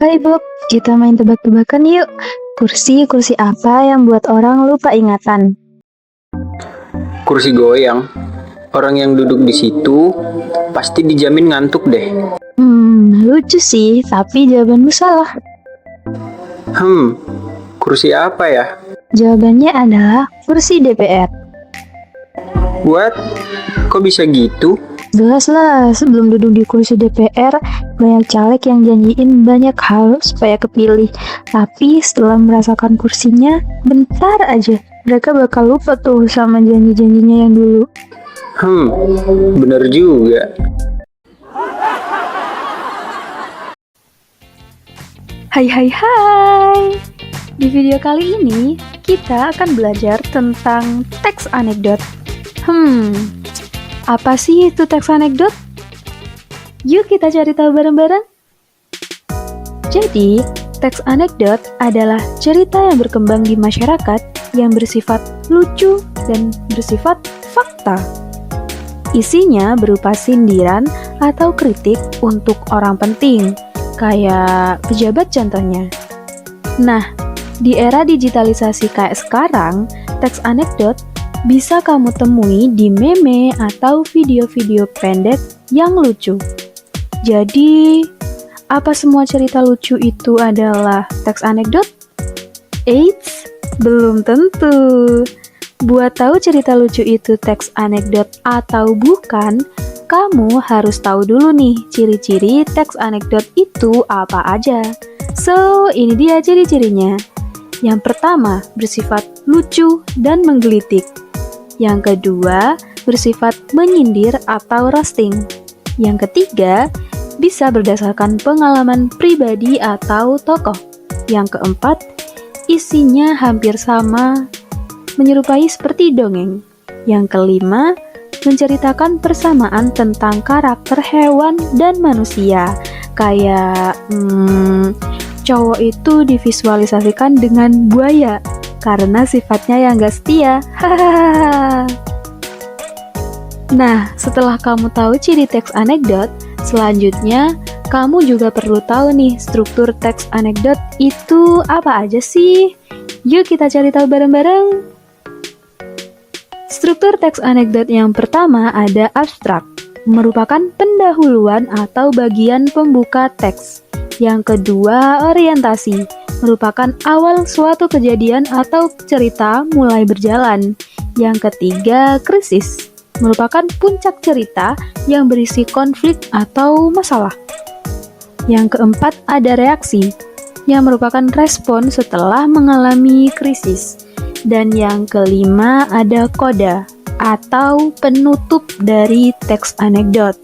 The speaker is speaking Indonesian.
Hai Bob, kita main tebak-tebakan yuk. Kursi apa yang buat orang lupa ingatan? Kursi goyang. Orang yang duduk di situ pasti dijamin ngantuk deh. Lucu sih, tapi jawabanmu salah. Kursi apa ya? Jawabannya adalah kursi DPR. What? Kok bisa gitu? Jelas lah, sebelum duduk di kursi DPR, banyak caleg yang janjiin banyak hal supaya kepilih. Tapi setelah merasakan kursinya, bentar aja, mereka bakal lupa tuh sama janji-janjinya yang dulu. Bener juga. Hai. Di video kali ini, kita akan belajar tentang teks anekdot. Apa sih itu teks anekdot? Yuk kita cari tahu bareng-bareng. Jadi, teks anekdot adalah cerita yang berkembang di masyarakat yang bersifat lucu dan bersifat fakta. Isinya berupa sindiran atau kritik untuk orang penting, kayak pejabat contohnya. Nah, di era digitalisasi kayak sekarang, teks anekdot bisa kamu temui di meme atau video-video pendek yang lucu. Jadi, apa semua cerita lucu itu adalah teks anekdot? Eits, belum tentu. Buat tahu cerita lucu itu teks anekdot atau bukan, kamu harus tahu dulu nih ciri-ciri teks anekdot itu apa aja. So, ini dia ciri-cirinya. Yang pertama, bersifat lucu dan menggelitik. Yang kedua, bersifat menyindir atau roasting. Yang ketiga, bisa berdasarkan pengalaman pribadi atau tokoh. Yang keempat, isinya hampir sama, menyerupai seperti dongeng. Yang kelima, menceritakan persamaan tentang karakter hewan dan manusia. Kayak cowok itu divisualisasikan dengan buaya karena sifatnya yang gak setia. Nah, setelah kamu tahu ciri teks anekdot, selanjutnya kamu juga perlu tahu nih struktur teks anekdot itu apa aja sih? Yuk kita cari tahu bareng-bareng. Struktur teks anekdot yang pertama ada abstrak, merupakan pendahuluan atau bagian pembuka teks. Yang kedua, orientasi, merupakan awal suatu kejadian atau cerita mulai berjalan. Yang ketiga, krisis, merupakan puncak cerita yang berisi konflik atau masalah. Yang keempat, ada reaksi, yang merupakan respon setelah mengalami krisis. Dan yang kelima, ada koda atau penutup dari teks anekdot.